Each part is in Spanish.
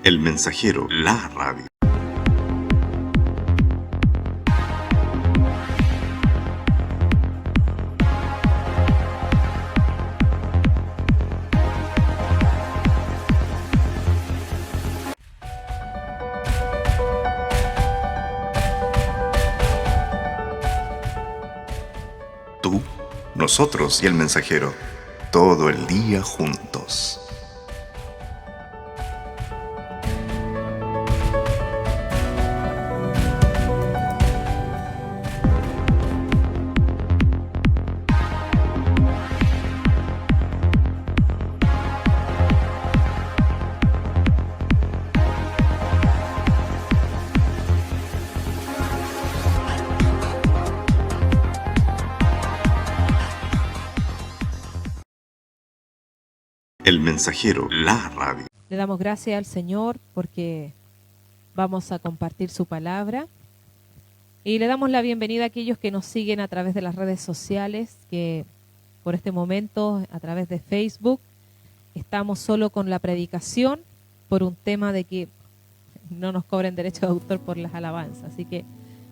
El Mensajero, la radio. Tú, nosotros y el Mensajero, todo el día juntos. El Mensajero, la radio. Le damos gracias al Señor porque vamos a compartir su palabra. Y le damos la bienvenida a aquellos que nos siguen a través de las redes sociales, que por este momento, a través de Facebook, estamos solo con la predicación por un tema de que no nos cobren derecho de autor por las alabanzas. Así que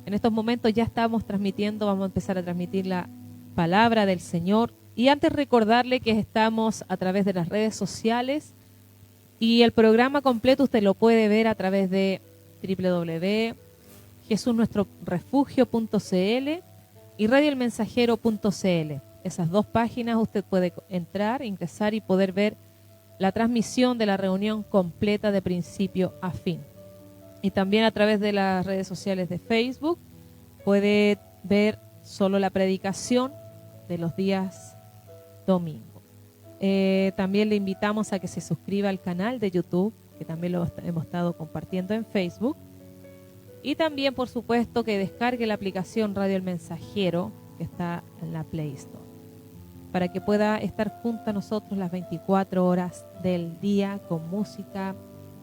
en estos momentos ya estamos transmitiendo, vamos a empezar a transmitir la palabra del Señor. Y antes recordarle que estamos a través de las redes sociales y el programa completo usted lo puede ver a través de www.jesusnuestrorefugio.cl y radioelmensajero.cl. Esas dos páginas usted puede entrar, ingresar y poder ver la transmisión de la reunión completa de principio a fin. Y también a través de las redes sociales de Facebook puede ver solo la predicación de los días domingos. También le invitamos a que se suscriba al canal de YouTube, que también lo hemos estado compartiendo en Facebook. Y también, por supuesto, que descargue la aplicación Radio El Mensajero, que está en la Play Store, para que pueda estar junto a nosotros las 24 horas del día con música,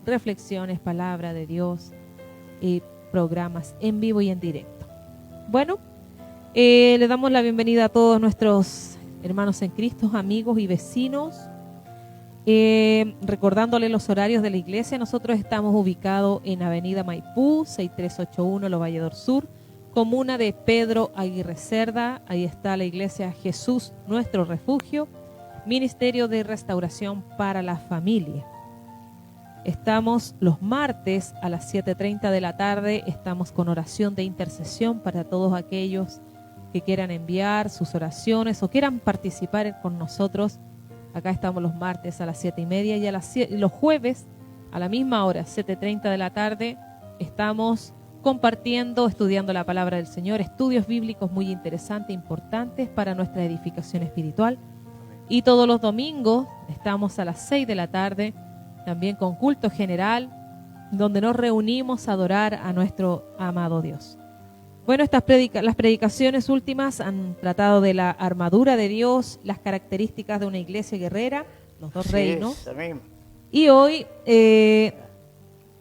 reflexiones, palabra de Dios y programas en vivo y en directo. Bueno, le damos la bienvenida a todos nuestros hermanos en Cristo, amigos y vecinos. Recordándole los horarios de la iglesia, nosotros estamos ubicados en Avenida Maipú, 6381, Los Valledor Sur, comuna de Pedro Aguirre Cerda. Ahí está la iglesia Jesús Nuestro Refugio, Ministerio de Restauración para la Familia. Estamos los martes a las 7:30 de la tarde, estamos con oración de intercesión para todos aquellos que quieran enviar sus oraciones o quieran participar con nosotros. Acá estamos los martes a las 7:30 y los jueves a la misma hora, 7:30 de la tarde, estamos compartiendo, estudiando la palabra del Señor, estudios bíblicos muy interesantes, importantes para nuestra edificación espiritual. Y todos los domingos estamos a las 6 de la tarde, también con culto general, donde nos reunimos a adorar a nuestro amado Dios. Bueno, las predicaciones últimas han tratado de la armadura de Dios, las características de una iglesia guerrera, los dos reinos. Y hoy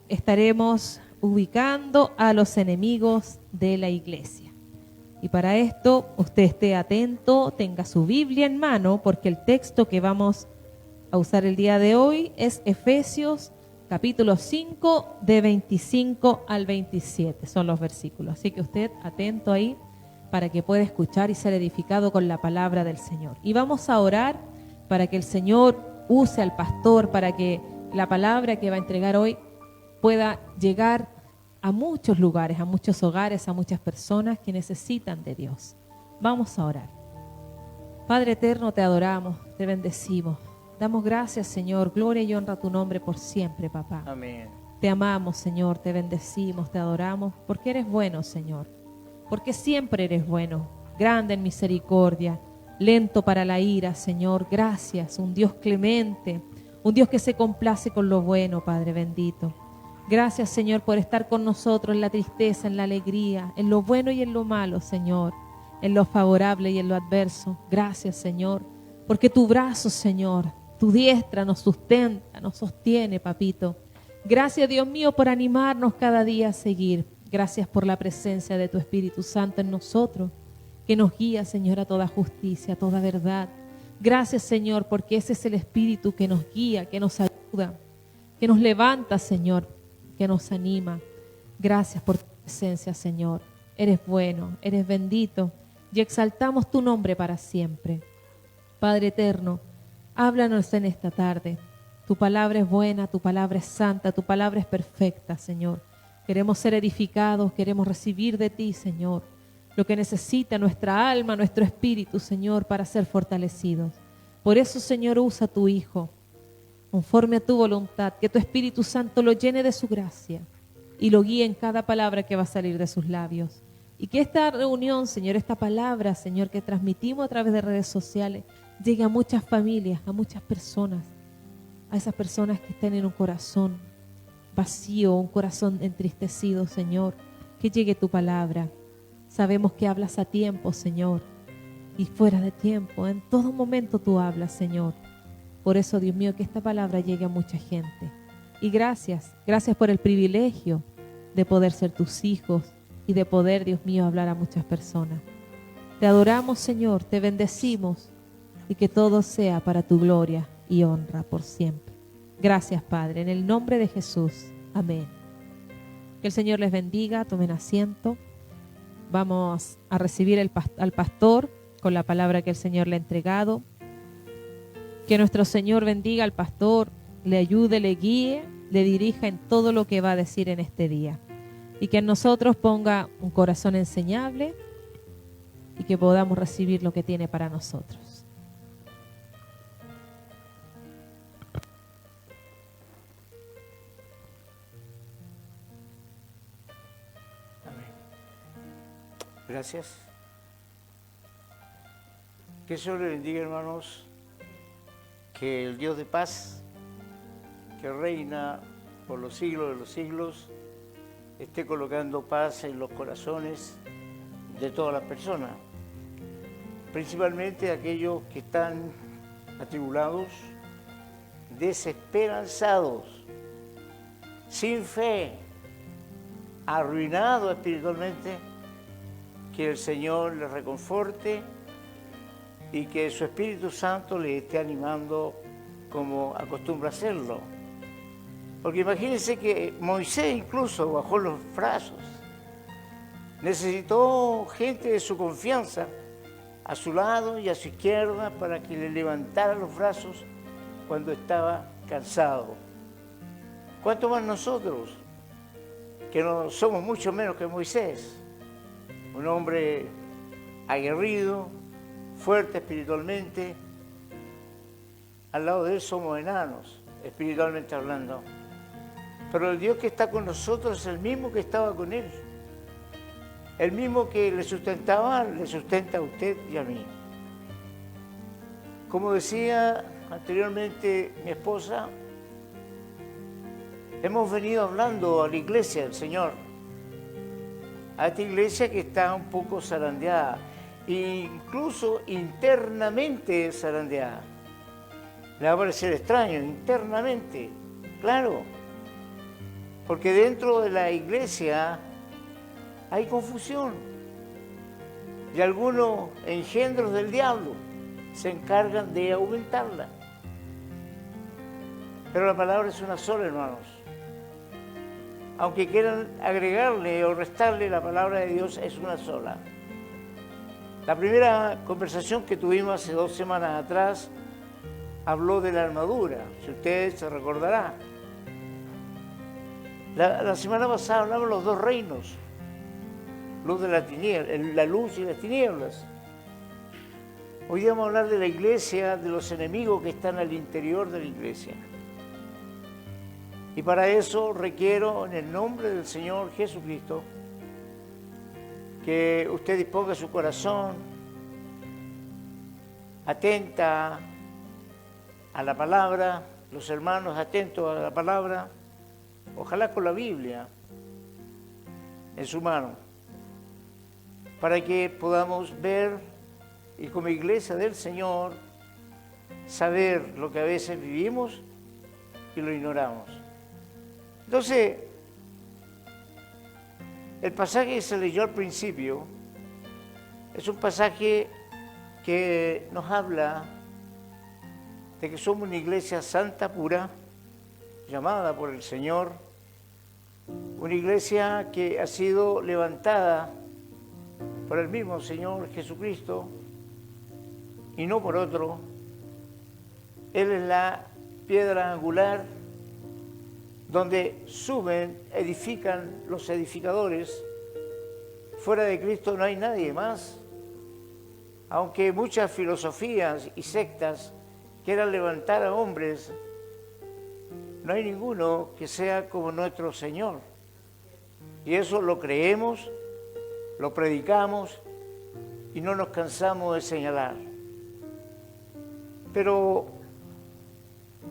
estaremos ubicando a los enemigos de la iglesia. Y para esto usted esté atento, tenga su Biblia en mano, porque el texto que vamos a usar el día de hoy es Efesios capítulo 5, de 25 al 27, son los versículos. Así que usted atento ahí para que pueda escuchar y ser edificado con la palabra del Señor. Y vamos a orar para que el Señor use al pastor, para que la palabra que va a entregar hoy pueda llegar a muchos lugares, a muchos hogares, a muchas personas que necesitan de Dios. Vamos a orar. Padre eterno, te adoramos, te bendecimos. Damos gracias, Señor, gloria y honra a tu nombre por siempre, papá. Amén. Te amamos, Señor, te bendecimos, te adoramos, porque eres bueno, Señor, porque siempre eres bueno, grande en misericordia, lento para la ira, Señor, gracias, un Dios clemente, un Dios que se complace con lo bueno, Padre bendito. Gracias, Señor, por estar con nosotros en la tristeza, en la alegría, en lo bueno y en lo malo, Señor, en lo favorable y en lo adverso. Gracias, Señor, porque tu brazo, Señor, tu diestra nos sustenta, nos sostiene, papito. Gracias, Dios mío, por animarnos cada día a seguir. Gracias por la presencia de tu Espíritu Santo en nosotros, que nos guía, Señor, a toda justicia, a toda verdad. Gracias, Señor, porque ese es el Espíritu que nos guía, que nos ayuda, que nos levanta, Señor, que nos anima. Gracias por tu presencia, Señor. Eres bueno, eres bendito y exaltamos tu nombre para siempre. Padre eterno, háblanos en esta tarde. Tu palabra es buena, tu palabra es santa, tu palabra es perfecta, Señor. Queremos ser edificados, queremos recibir de ti, Señor, lo que necesita nuestra alma, nuestro espíritu, Señor, para ser fortalecidos. Por eso, Señor, usa a tu Hijo, conforme a tu voluntad, que tu Espíritu Santo lo llene de su gracia y lo guíe en cada palabra que va a salir de sus labios. Y que esta reunión, Señor, esta palabra, Señor, que transmitimos a través de redes sociales, llegue a muchas familias, a muchas personas, a esas personas que estén en un corazón vacío, un corazón entristecido, Señor, que llegue tu palabra. Sabemos que hablas a tiempo, Señor, y fuera de tiempo, en todo momento tú hablas, Señor. Por eso, Dios mío, que esta palabra llegue a mucha gente. Y gracias por el privilegio de poder ser tus hijos y de poder, Dios mío, hablar a muchas personas. Te adoramos, Señor, te bendecimos y que todo sea para tu gloria y honra por siempre. Gracias, Padre, en el nombre de Jesús. Amén. Que el Señor les bendiga, tomen asiento. Vamos a recibir al pastor con la palabra que el Señor le ha entregado. Que nuestro Señor bendiga al pastor, le ayude, le guíe, le dirija en todo lo que va a decir en este día. Y que en nosotros ponga un corazón enseñable y que podamos recibir lo que tiene para nosotros. Gracias. Que el Señor le bendiga, hermanos. Que el Dios de paz, que reina por los siglos de los siglos, esté colocando paz en los corazones de todas las personas, principalmente aquellos que están atribulados, desesperanzados, sin fe, arruinados espiritualmente. Que el Señor les reconforte y que su Espíritu Santo les esté animando como acostumbra hacerlo. Porque imagínense que Moisés incluso bajó los brazos. Necesitó gente de su confianza a su lado y a su izquierda para que le levantara los brazos cuando estaba cansado. ¿Cuánto más nosotros, que no somos mucho menos que Moisés? Un hombre aguerrido, fuerte espiritualmente. Al lado de él somos enanos, espiritualmente hablando. Pero el Dios que está con nosotros es el mismo que estaba con él. El mismo que le sustentaba, le sustenta a usted y a mí. Como decía anteriormente mi esposa, hemos venido hablando a la iglesia del Señor. A esta iglesia que está un poco zarandeada, incluso internamente zarandeada. Le va a parecer extraño, internamente, claro, porque dentro de la iglesia hay confusión y algunos engendros del diablo se encargan de aumentarla. Pero la palabra es una sola, hermanos. Aunque quieran agregarle o restarle, la palabra de Dios es una sola. La primera conversación que tuvimos hace 2 semanas atrás habló de la armadura, si ustedes se recordarán. La semana pasada hablamos de los 2 reinos, luz de la tiniebla, la luz y las tinieblas. Hoy día vamos a hablar de la iglesia, de los enemigos que están al interior de la iglesia. Y para eso requiero, en el nombre del Señor Jesucristo, que usted disponga su corazón, atenta a la palabra, los hermanos atentos a la palabra, ojalá con la Biblia en su mano, para que podamos ver y como iglesia del Señor saber lo que a veces vivimos y lo ignoramos. Entonces, el pasaje que se leyó al principio es un pasaje que nos habla de que somos una iglesia santa, pura, llamada por el Señor, una iglesia que ha sido levantada por el mismo Señor Jesucristo y no por otro. Él es la piedra angular donde suben, edifican los edificadores. Fuera de Cristo no hay nadie más. Aunque muchas filosofías y sectas quieran levantar a hombres, no hay ninguno que sea como nuestro Señor. Y eso lo creemos, lo predicamos y no nos cansamos de señalar. Pero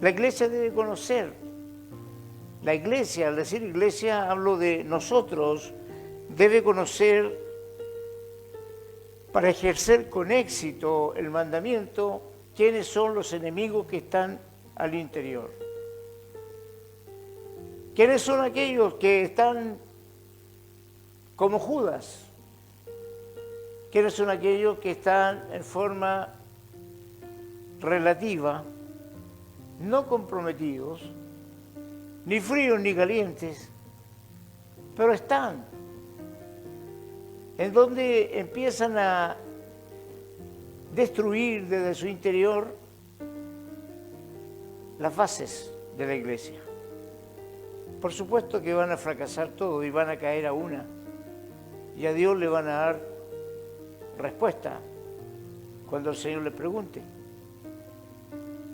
la iglesia debe conocer. La iglesia, al decir iglesia, hablo de nosotros, debe conocer para ejercer con éxito el mandamiento quiénes son los enemigos que están al interior. ¿Quiénes son aquellos que están como Judas? ¿Quiénes son aquellos que están en forma relativa, no comprometidos, ni fríos ni calientes, pero están? En donde empiezan a destruir desde su interior las bases de la iglesia. Por supuesto que van a fracasar todo y van a caer a una. Y a Dios le van a dar respuesta cuando el Señor le pregunte.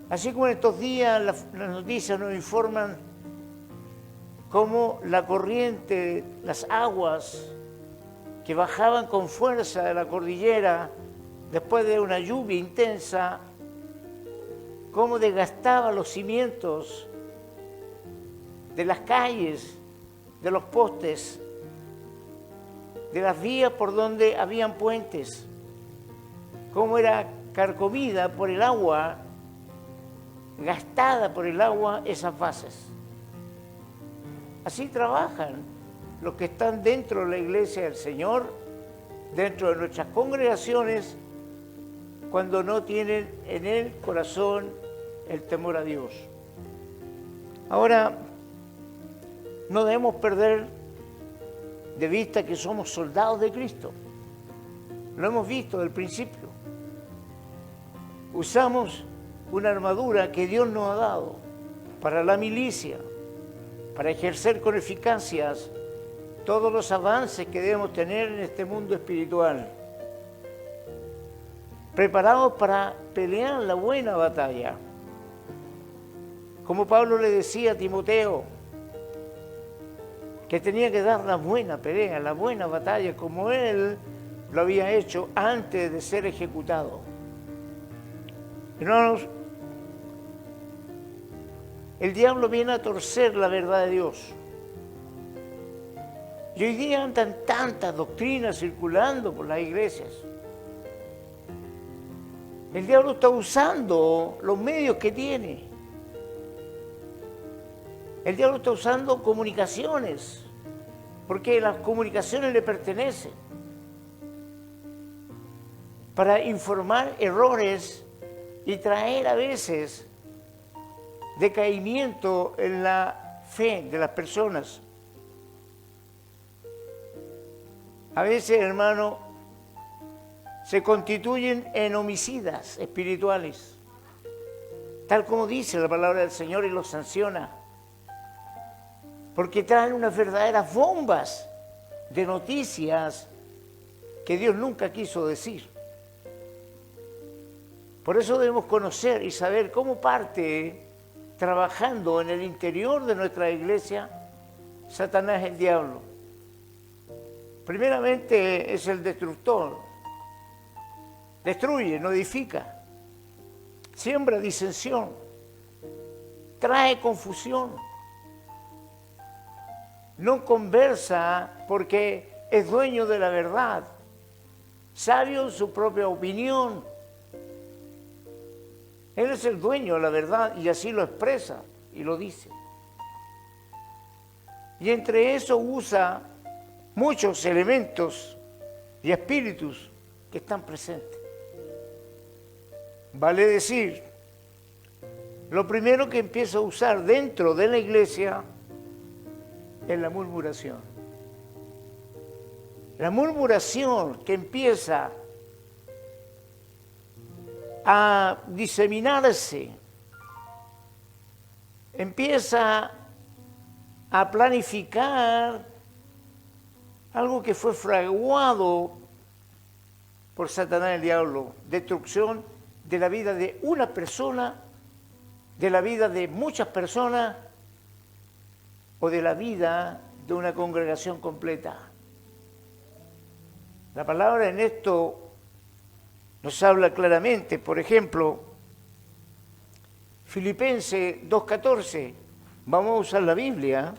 Así como en estos días las noticias nos informan cómo la corriente, las aguas que bajaban con fuerza de la cordillera después de una lluvia intensa, cómo desgastaba los cimientos de las calles, de los postes, de las vías por donde habían puentes, cómo era carcomida por el agua, gastada por el agua esas bases. Así trabajan los que están dentro de la iglesia del Señor, dentro de nuestras congregaciones, cuando no tienen en el corazón el temor a Dios. Ahora, no debemos perder de vista que somos soldados de Cristo. Lo hemos visto desde el principio. Usamos una armadura que Dios nos ha dado para la milicia, para ejercer con eficacia todos los avances que debemos tener en este mundo espiritual. Preparados para pelear la buena batalla. Como Pablo le decía a Timoteo, que tenía que dar la buena pelea, la buena batalla, como él lo había hecho antes de ser ejecutado. Hermanos, el diablo viene a torcer la verdad de Dios. Y hoy día andan tantas doctrinas circulando por las iglesias. El diablo está usando los medios que tiene. El diablo está usando comunicaciones, porque las comunicaciones le pertenecen, para informar errores y traer a veces decaimiento en la fe de las personas. A veces, hermano, se constituyen en homicidas espirituales, tal como dice la palabra del Señor y los sanciona, porque traen unas verdaderas bombas de noticias que Dios nunca quiso decir. Por eso debemos conocer y saber cómo parte, trabajando en el interior de nuestra iglesia, Satanás, el diablo. Primeramente es el destructor. Destruye, no edifica. Siembra disensión. Trae confusión. No conversa porque es dueño de la verdad. Sabio en su propia opinión. Él es el dueño de la verdad y así lo expresa y lo dice. Y entre eso usa muchos elementos y espíritus que están presentes. Vale decir lo primero que empieza a usar dentro de la iglesia es la murmuración. La murmuración que empieza a diseminarse, empieza a planificar algo que fue fraguado por Satanás el diablo, destrucción de la vida de una persona, de la vida de muchas personas o de la vida de una congregación completa. La palabra en esto nos habla claramente. Por ejemplo, Filipenses 2:14, vamos a usar la Biblia,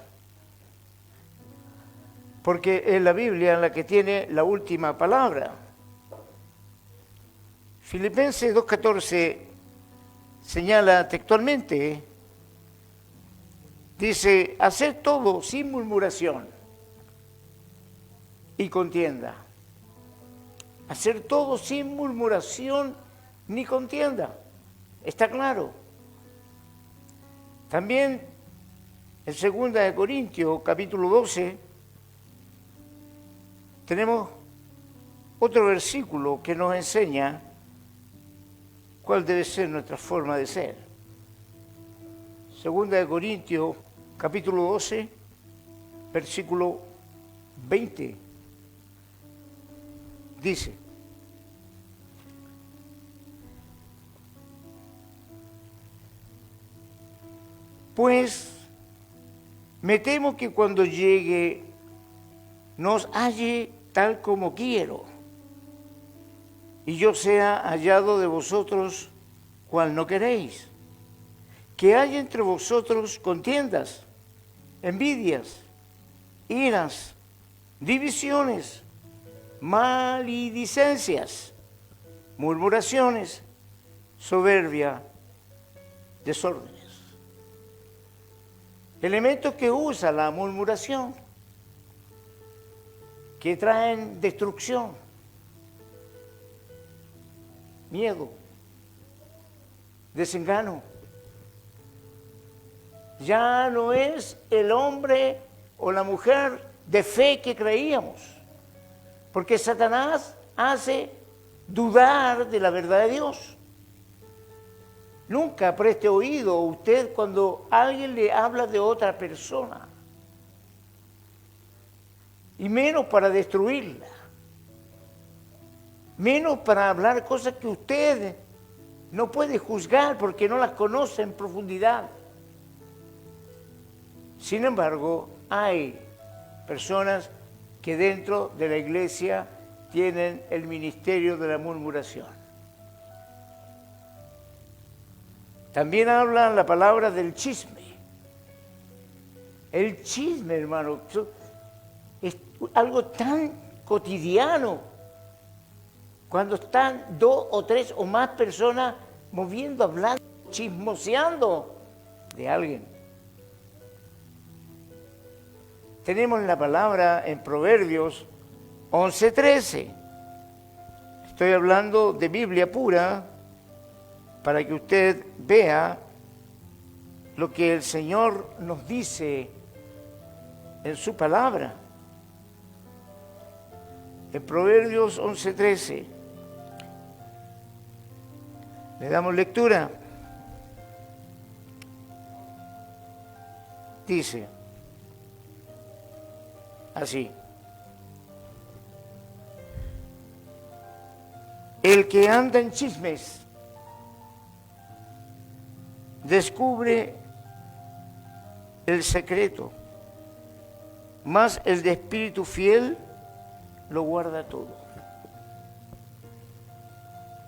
porque es la Biblia la que tiene la última palabra. Filipenses 2:14 señala textualmente, dice, hacer todo sin murmuración y contienda. Hacer todo sin murmuración ni contienda. Está claro. También en 2 Corintios, capítulo 12, tenemos otro versículo que nos enseña cuál debe ser nuestra forma de ser. 2 Corintios, capítulo 12, versículo 20. Dice, pues me temo que cuando llegue nos halle tal como quiero, y yo sea hallado de vosotros cual no queréis, que haya entre vosotros contiendas, envidias, iras, divisiones, maledicencias, murmuraciones, soberbia, desórdenes. Elementos que usa la murmuración, que traen destrucción, miedo, desengano. Ya no es el hombre o la mujer de fe que creíamos, porque Satanás hace dudar de la verdad de Dios. Nunca preste oído usted cuando alguien le habla de otra persona, y menos para destruirla, menos para hablar cosas que usted no puede juzgar porque no las conoce en profundidad. Sin embargo, hay personas que dentro de la iglesia tienen el ministerio de la murmuración. También hablan la palabra del chisme. El chisme, hermano, es algo tan cotidiano. Cuando están 2 o 3 o más personas moviendo, hablando, chismoseando de alguien. Tenemos la palabra en Proverbios 11:13. Estoy hablando de Biblia pura para que usted vea lo que el Señor nos dice en su palabra. En Proverbios 11:13 le damos lectura. Dice así: el que anda en chismes descubre el secreto, mas el de espíritu fiel lo guarda todo.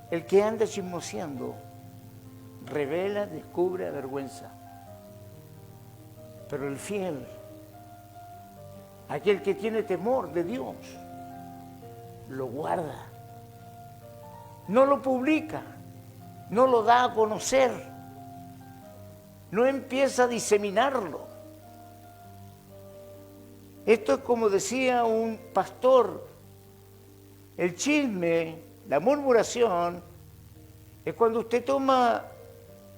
El que anda chismoseando revela, descubre, avergüenza. Pero el fiel, aquel que tiene temor de Dios, lo guarda. No lo publica, no lo da a conocer, no empieza a diseminarlo. Esto es como decía un pastor, el chisme, la murmuración, es cuando usted toma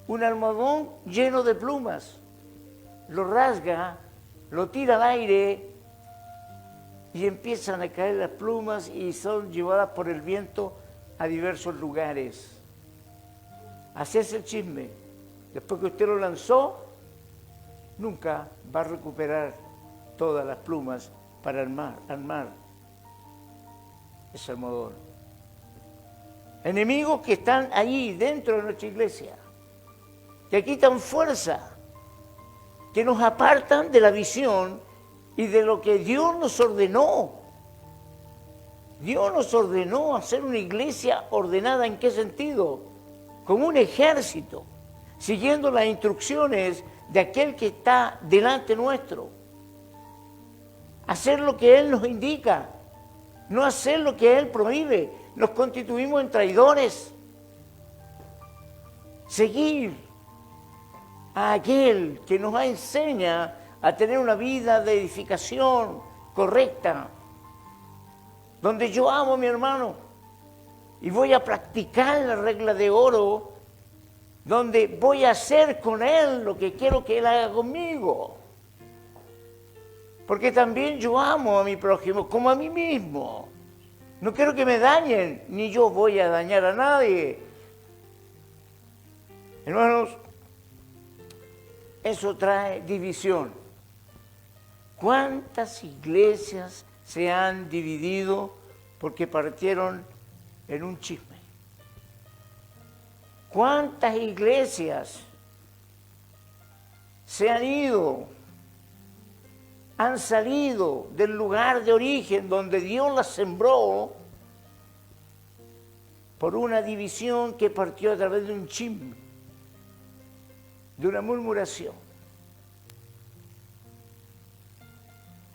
un almohadón lleno de plumas, lo rasga, lo tira al aire y empiezan a caer las plumas y son llevadas por el viento a diversos lugares. Así es el chisme. Después que usted lo lanzó, nunca va a recuperar todas las plumas para armar ese almohadón. Enemigos que están allí dentro de nuestra iglesia, que quitan fuerza, que nos apartan de la visión y de lo que Dios nos ordenó. Dios nos ordenó hacer una iglesia ordenada. ¿En qué sentido? Como un ejército, siguiendo las instrucciones de aquel que está delante nuestro. Hacer lo que Él nos indica, no hacer lo que Él prohíbe. Nos constituimos en traidores. Seguir a aquel que nos enseña a tener una vida de edificación correcta, donde yo amo a mi hermano y voy a practicar la regla de oro, donde voy a hacer con él lo que quiero que él haga conmigo. Porque también yo amo a mi prójimo como a mí mismo. No quiero que me dañen, ni yo voy a dañar a nadie. Hermanos, eso trae división. ¿Cuántas iglesias se han dividido porque partieron en un chisme? ¿Cuántas iglesias se han ido, han salido del lugar de origen donde Dios las sembró por una división que partió a través de un chisme, de una murmuración?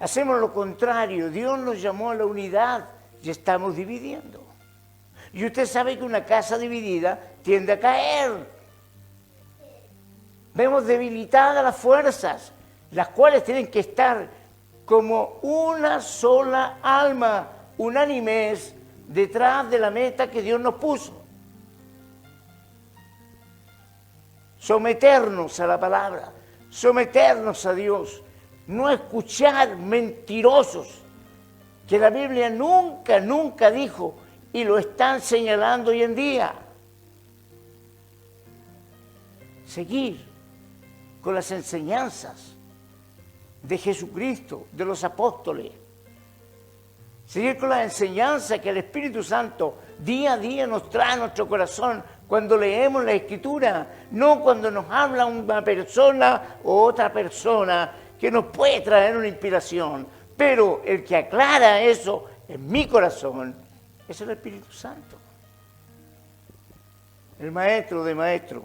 Hacemos lo contrario. Dios nos llamó a la unidad y estamos dividiendo. Y usted sabe que una casa dividida tiende a caer. Vemos debilitadas las fuerzas, las cuales tienen que estar como una sola alma, unánimes, detrás de la meta que Dios nos puso. Someternos a la palabra, someternos a Dios, no escuchar mentirosos que la Biblia nunca dijo y lo están señalando hoy en día. Seguir con las enseñanzas de Jesucristo, de los apóstoles. Seguir con las enseñanzas que el Espíritu Santo día a día nos trae a nuestro corazón cuando leemos la Escritura, no cuando nos habla una persona o otra persona que nos puede traer una inspiración. Pero el que aclara eso en mi corazón es el Espíritu Santo, el maestro de maestros.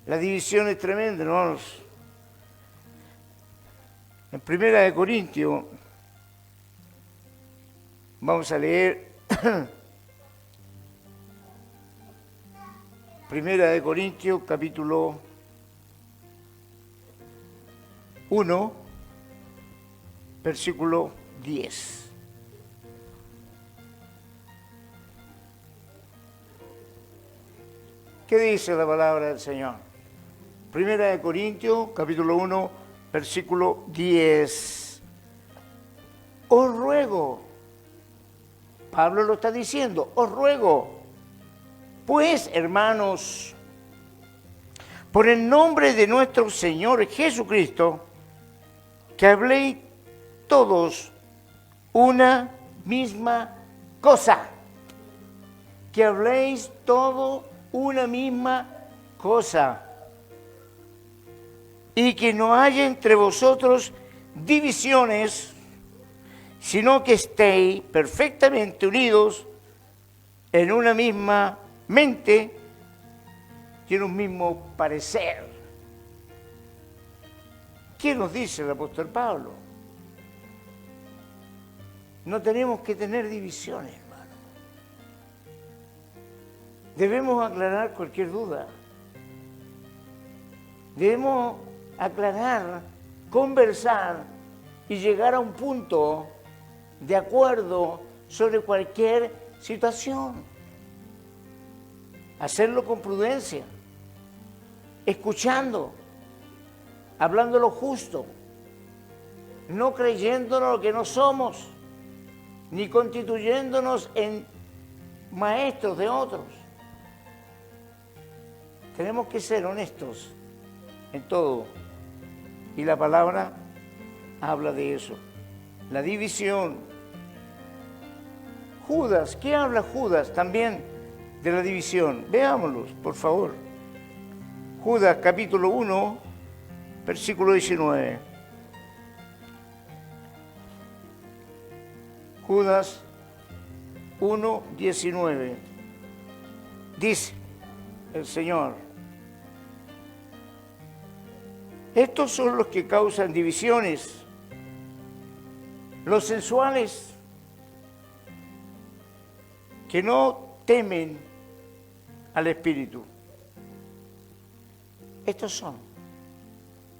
La división es tremenda, hermanos. En 1 Corintios, vamos a leer 1 Corintios, capítulo 1, versículo 10. ¿Qué dice la palabra del Señor? 1 Corintios, capítulo 1, versículo 10. Os ruego, Pablo lo está diciendo, os ruego, pues, hermanos, por el nombre de nuestro Señor Jesucristo, que habléis todos una misma cosa. Que habléis todos una misma cosa. Y que no haya entre vosotros divisiones, sino que estéis perfectamente unidos en una misma mente y en un mismo parecer. ¿Qué nos dice el apóstol Pablo? No tenemos que tener divisiones, hermano. Debemos aclarar cualquier duda. Debemos aclarar, conversar y llegar a un punto de acuerdo sobre cualquier situación. hacerlo con prudencia, escuchando, hablando lo justo, no creyéndonos lo que no somos, ni constituyéndonos en maestros de otros. Tenemos que ser honestos en todo. Y la palabra habla de eso. La división. Judas, ¿qué habla Judas también de la división? Veámoslos, por favor. Judas, capítulo 1, versículo 19. Judas 1, 19. Dice el Señor: estos son los que causan divisiones, los sensuales, que no temen al Espíritu. Estos son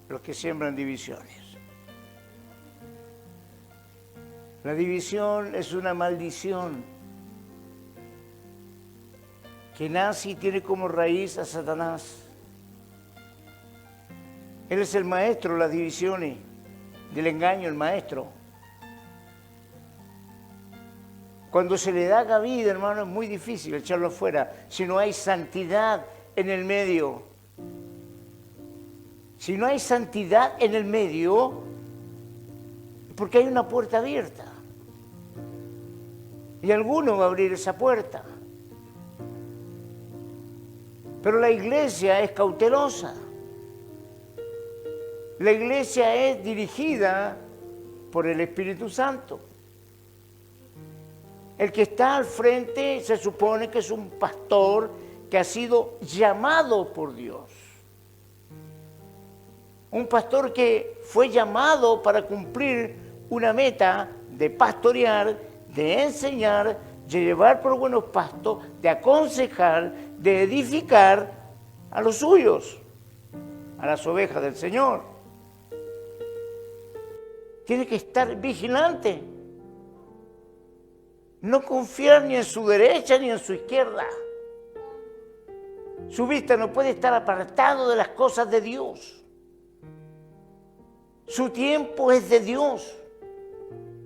los que siembran divisiones. La división es una maldición que nace y tiene como raíz a Satanás. Él es el maestro de las divisiones, del engaño, el maestro. Cuando se le da cabida, hermano, es muy difícil echarlo afuera si no hay santidad en el medio. Si no hay santidad en el medio, porque hay una puerta abierta. Y alguno va a abrir esa puerta. Pero la iglesia es cautelosa. La iglesia es dirigida por el Espíritu Santo. El que está al frente se supone que es un pastor que ha sido llamado por Dios. Un pastor que fue llamado para cumplir una meta de pastorear, de enseñar, de llevar por buenos pastos, de aconsejar, de edificar a los suyos, a las ovejas del Señor. Tiene que estar vigilante. No confiar ni en su derecha ni en su izquierda. Su vista no puede estar apartado de las cosas de Dios. Su tiempo es de Dios.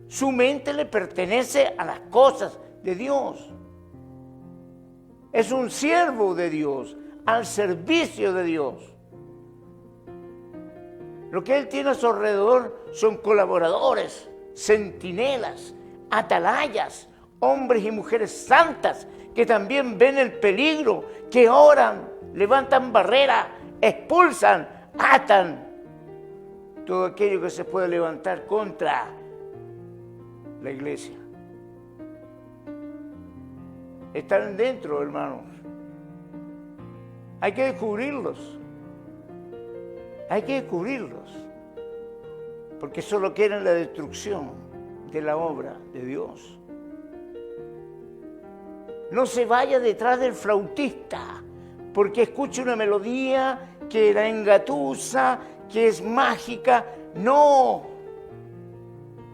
Su mente le pertenece a las cosas de Dios. Es un siervo de Dios, al servicio de Dios. Lo que él tiene a su alrededor son colaboradores, centinelas, atalayas, hombres y mujeres santas que también ven el peligro, que oran, levantan barreras, expulsan, atan todo aquello que se puede levantar contra la iglesia. Están dentro, hermanos. Hay que descubrirlos. Hay que descubrirlos. Porque solo quieren la destrucción de la obra de Dios. No se vaya detrás del flautista porque escucha una melodía que la engatusa, que es mágica. No.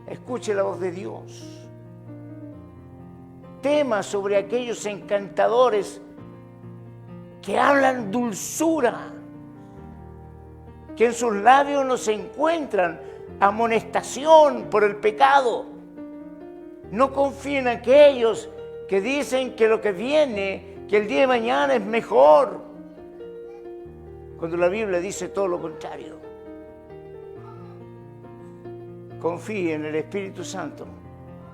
Escuche la voz de Dios. Tema sobre aquellos encantadores que hablan dulzura, que en sus labios no se encuentran amonestación por el pecado. No confíen en aquellos que dicen que lo que viene, que el día de mañana es mejor, cuando la Biblia dice todo lo contrario. Confíe en el Espíritu Santo,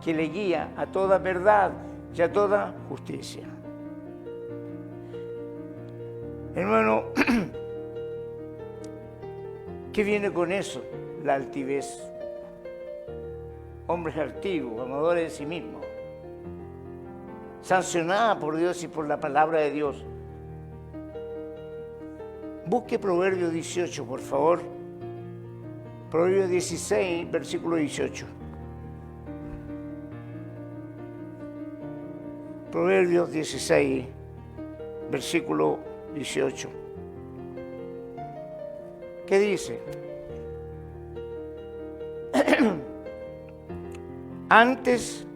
que le guía a toda verdad y a toda justicia. Hermano, ¿qué viene con eso? La altivez. Hombres altivos, amadores de sí mismos. Sancionada por Dios y por la palabra de Dios. Busque Proverbios 18, por favor. Proverbios 16, versículo 18. Proverbios 16, versículo 18. ¿Qué dice? Antes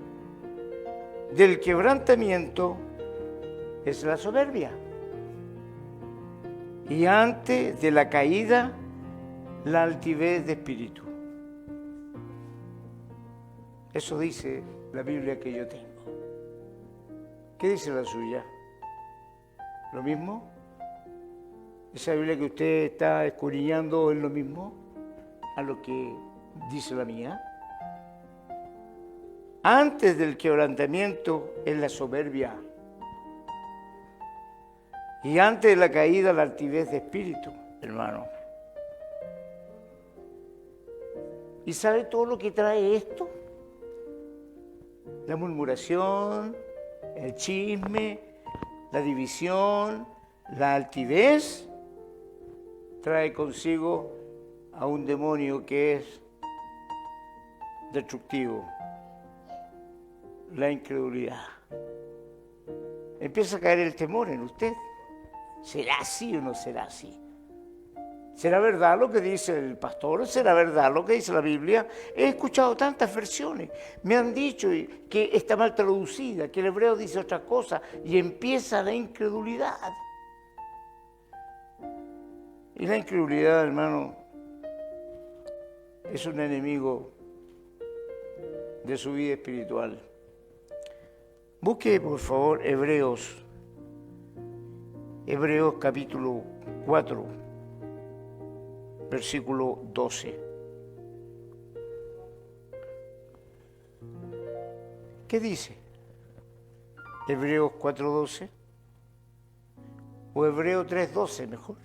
del quebrantamiento es la soberbia. y antes de la caída, la altivez de espíritu. Eso dice la Biblia que yo tengo. ¿Qué dice la suya? ¿Lo mismo? ¿Esa Biblia que usted está escudriñando es lo mismo a lo que dice la mía? Antes del quebrantamiento es la soberbia. Y antes de la caída, la altivez de espíritu, hermano. ¿Y sabe todo lo que trae esto? La murmuración, el chisme, la división, la altivez, trae consigo a un demonio que es destructivo, la incredulidad. Empieza a caer el temor en usted. ¿Será así o no será así? ¿Será verdad lo que dice el pastor? ¿Será verdad lo que dice la Biblia? He escuchado tantas versiones. Me han dicho que está mal traducida, que el hebreo dice otra cosa y empieza la incredulidad. Y la incredulidad, hermano, es un enemigo de su vida espiritual. Busque, por favor, Hebreos capítulo 4, versículo 12. ¿Qué dice? Hebreos 4:12 o Hebreos 3:12 mejor.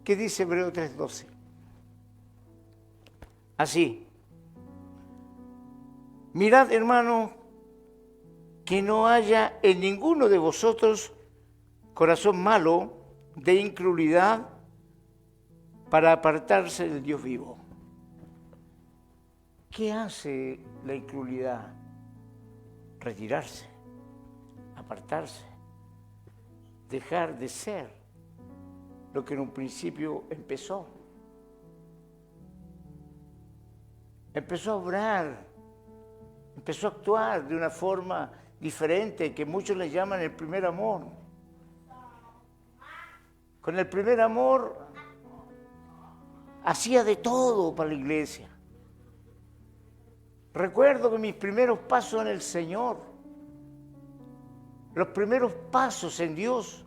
¿Qué dice Hebreos 3:12? Así. Mirad, hermano, que no haya en ninguno de vosotros corazón malo de incredulidad para apartarse del Dios vivo. ¿Qué hace la incredulidad? Retirarse, apartarse, dejar de ser lo que en un principio empezó. Empezó a obrar, empezó a actuar de una forma diferente que muchos le llaman el primer amor. Con el primer amor hacía de todo para la iglesia. Recuerdo que mis primeros pasos en el Señor, los primeros pasos en Dios,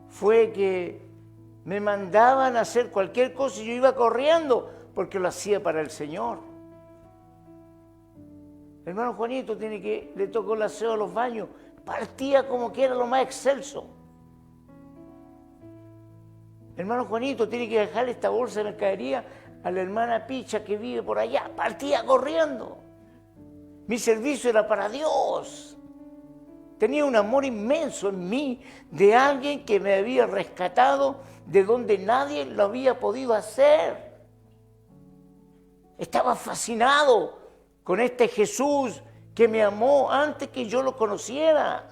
fue que me mandaban a hacer cualquier cosa y yo iba corriendo porque lo hacía para el Señor. El hermano Juanito le tocó el aseo a los baños, partía como que era lo más excelso. Hermano Juanito tiene que dejar esta bolsa de mercadería a la hermana Picha que vive por allá. Partía corriendo. Mi servicio era para Dios. Tenía un amor inmenso en mí de alguien que me había rescatado de donde nadie lo había podido hacer. Estaba fascinado con este Jesús que me amó antes que yo lo conociera.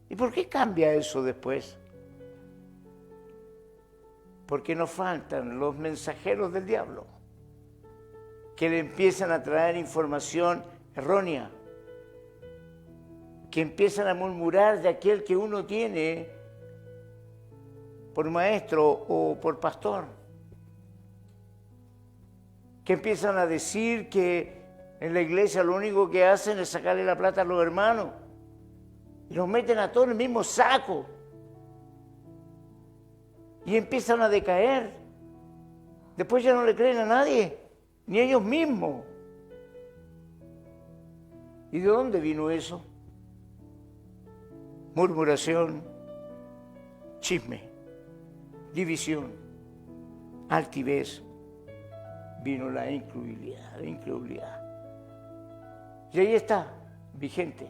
¿Y por qué cambia eso después? Porque nos faltan los mensajeros del diablo que le empiezan a traer información errónea, que empiezan a murmurar de aquel que uno tiene por maestro o por pastor, que empiezan a decir que en la iglesia lo único que hacen es sacarle la plata a los hermanos y los meten a todos en el mismo saco. Y empiezan a decaer. Después ya no le creen a nadie, ni a ellos mismos. ¿Y de dónde vino eso? Murmuración, chisme, división, altivez. Vino la incredulidad. Y ahí está, vigente.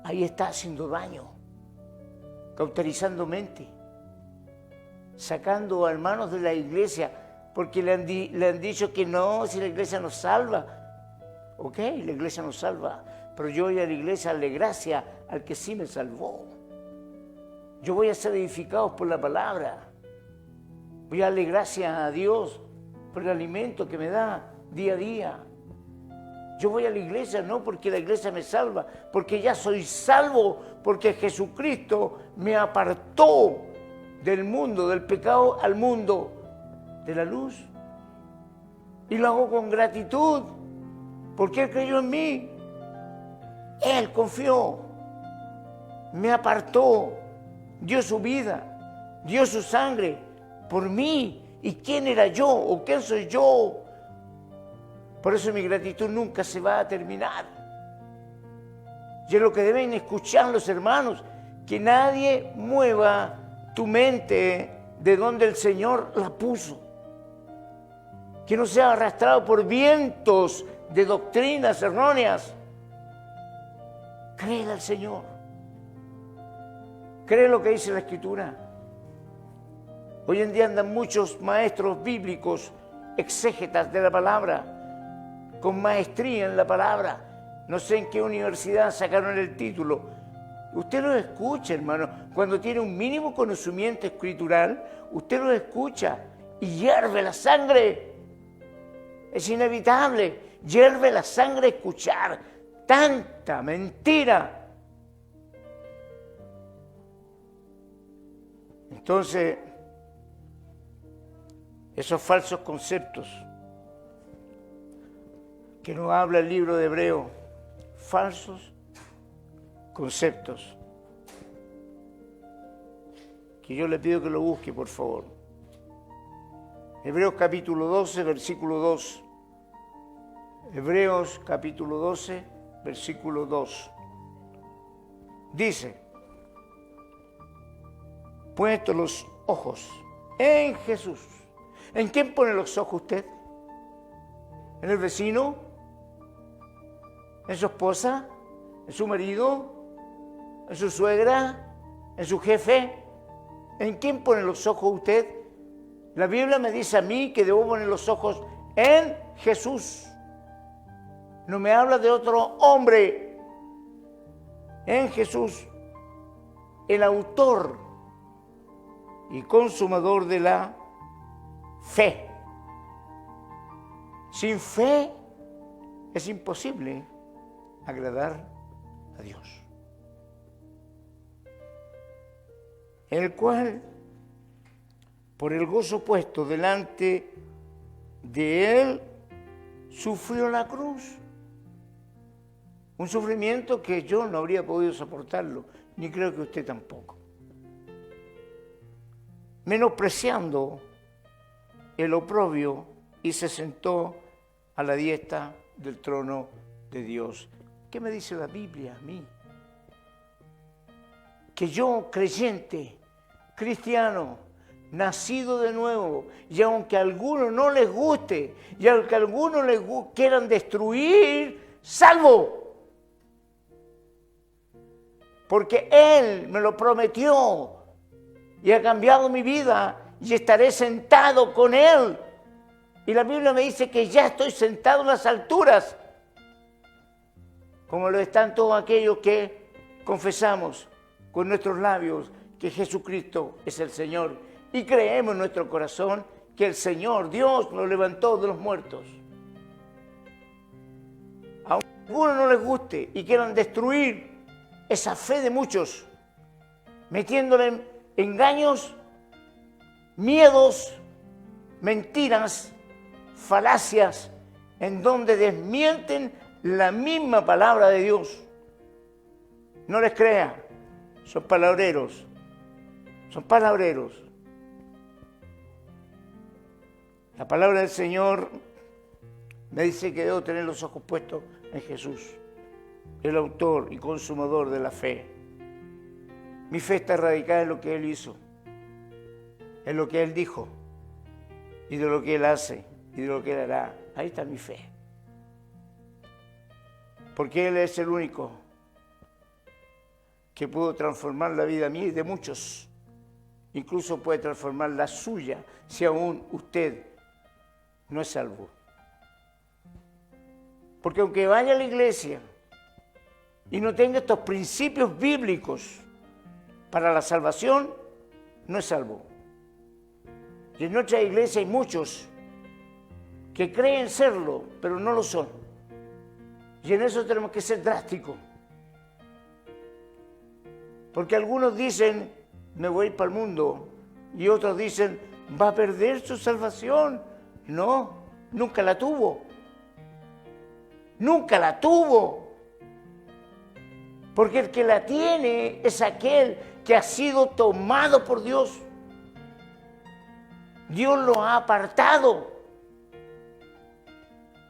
Ahí está haciendo daño, cauterizando mente, sacando a hermanos de la iglesia, porque le han dicho que no, si la iglesia nos salva. Ok, la iglesia nos salva, pero yo voy a la iglesia a darle gracias al que sí me salvó. Yo voy a ser edificado por la palabra. Voy a darle gracias a Dios por el alimento que me da día a día. Yo voy a la iglesia no porque la iglesia me salva, porque ya soy salvo, porque Jesucristo me apartó del mundo, del pecado al mundo de la luz. Y lo hago con gratitud, porque Él creyó en mí. Él confió, me apartó, dio su vida, dio su sangre por mí. ¿Y quién era yo o quién soy yo? Por eso mi gratitud nunca se va a terminar. Y es lo que deben escuchar los hermanos, que nadie mueva tu mente de donde el Señor la puso. Que no sea arrastrado por vientos de doctrinas erróneas. Créele al Señor. Cree lo que dice la Escritura. Hoy en día andan muchos maestros bíblicos, exégetas de la palabra, con maestría en la palabra. No sé en qué universidad sacaron el título. Usted lo escucha, hermano. Cuando tiene un mínimo conocimiento escritural, usted lo escucha y hierve la sangre. Es inevitable. Hierve la sangre escuchar tanta mentira. Entonces, esos falsos conceptos que nos habla el libro de Hebreo, falsos conceptos, que yo le pido que lo busque, por favor. Hebreos capítulo 12, versículo 2. Hebreos capítulo 12, versículo 2. Dice, puestos los ojos en Jesús. ¿En quién pone los ojos usted? ¿En el vecino? ¿En su esposa? ¿En su marido? ¿En su suegra? ¿En su jefe? ¿En quién pone los ojos usted? La Biblia me dice a mí que debo poner los ojos en Jesús. No me habla de otro hombre. En Jesús, el autor y consumador de la fe. Sin fe es imposible agradar a Dios. En el cual, por el gozo puesto delante de Él, sufrió la cruz. Un sufrimiento que yo no habría podido soportarlo, ni creo que usted tampoco. Menospreciando el oprobio, y se sentó a la diestra del trono de Dios. ¿Qué me dice la Biblia a mí? Que yo, creyente, cristiano, nacido de nuevo, y aunque a algunos no les guste, y aunque a algunos les quieran destruir, salvo. Porque Él me lo prometió y ha cambiado mi vida y estaré sentado con Él. Y la Biblia me dice que ya estoy sentado en las alturas, como lo están todos aquellos que confesamos con nuestros labios que Jesucristo es el Señor y creemos en nuestro corazón que el Señor, Dios, lo levantó de los muertos. Aunque a algunos no les guste y quieran destruir esa fe de muchos, metiéndole engaños, miedos, mentiras, falacias, en donde desmienten la misma palabra de Dios. No les crea, son palabreros, son palabreros. La palabra del Señor me dice que debo tener los ojos puestos en Jesús, el autor y consumador de la fe. Mi fe está radicada en lo que Él hizo, en lo que Él dijo, y de lo que Él hace, y de lo que Él hará. Ahí está mi fe. Porque Él es el único que pudo transformar la vida mía y de muchos. Incluso puede transformar la suya, si aún usted no es salvo. Porque aunque vaya a la iglesia y no tenga estos principios bíblicos para la salvación, no es salvo. Y en nuestra iglesia hay muchos que creen serlo, pero no lo son. Y en eso tenemos que ser drásticos. Porque algunos dicen, me voy a ir para el mundo. Y otros dicen, va a perder su salvación. No, nunca la tuvo. Nunca la tuvo. Porque el que la tiene es aquel que ha sido tomado por Dios. Dios lo ha apartado.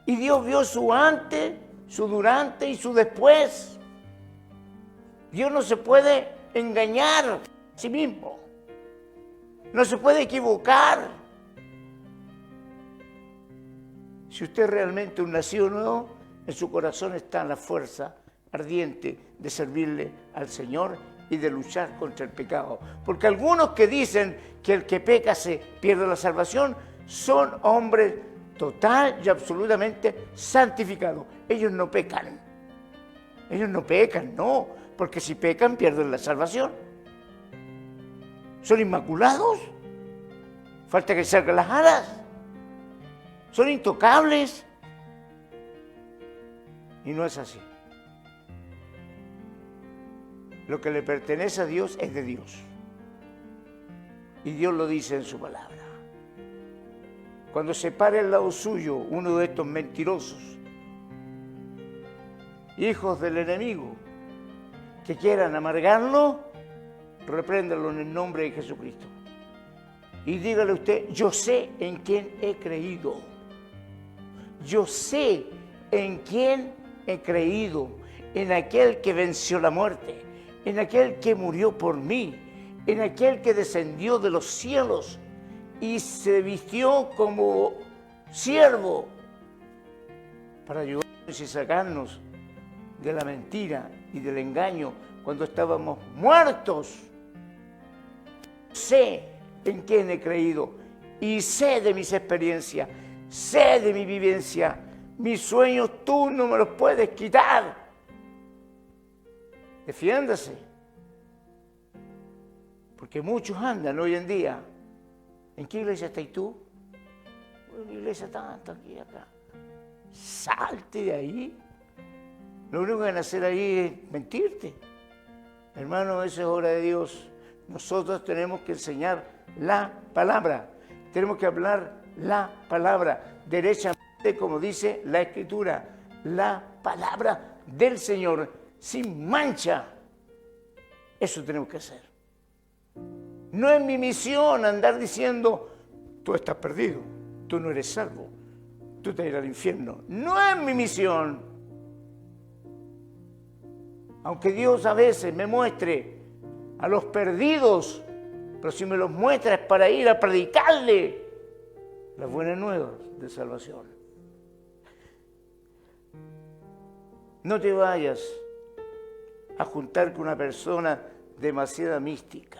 Y Dios vio su antes, su durante y su después. Dios no se puede engañar a sí mismo. No se puede equivocar. Si usted es realmente un nacido nuevo, en su corazón está la fuerza ardiente de servirle al Señor y de luchar contra el pecado. Porque algunos que dicen que el que peca se pierde la salvación son hombres total y absolutamente santificados. Ellos no pecan. Ellos no pecan, no. Porque si pecan pierden la salvación. Son inmaculados. Falta que salgan las alas. Son intocables. Y no es así. Lo que le pertenece a Dios es de Dios. Y Dios lo dice en su palabra. Cuando se pare al lado suyo uno de estos mentirosos, hijos del enemigo, que quieran amargarlo, repréndalo en el nombre de Jesucristo. Y dígale usted, yo sé en quién he creído. Yo sé en quién he creído. En aquel que venció la muerte. En aquel que murió por mí. En aquel que descendió de los cielos y se vistió como siervo para ayudarnos y sacarnos de la mentira y del engaño cuando estábamos muertos. Sé en quién he creído y sé de mis experiencias, sé de mi vivencia. Mis sueños tú no me los puedes quitar. Defiéndase. Porque muchos andan hoy en día. ¿En qué iglesia estás tú? En una iglesia tanto aquí y acá. Salte de ahí. Lo único que van a hacer ahí es mentirte. Hermano, eso es obra de Dios. Nosotros tenemos que enseñar la palabra. Tenemos que hablar la palabra derechamente, como dice la Escritura. La palabra del Señor, sin mancha. Eso tenemos que hacer. No es mi misión andar diciendo, tú estás perdido, tú no eres salvo, tú te irás al infierno. No es mi misión. Aunque Dios a veces me muestre a los perdidos, pero si me los muestra es para ir a predicarle las buenas nuevas de salvación. No te vayas a juntar con una persona demasiado mística.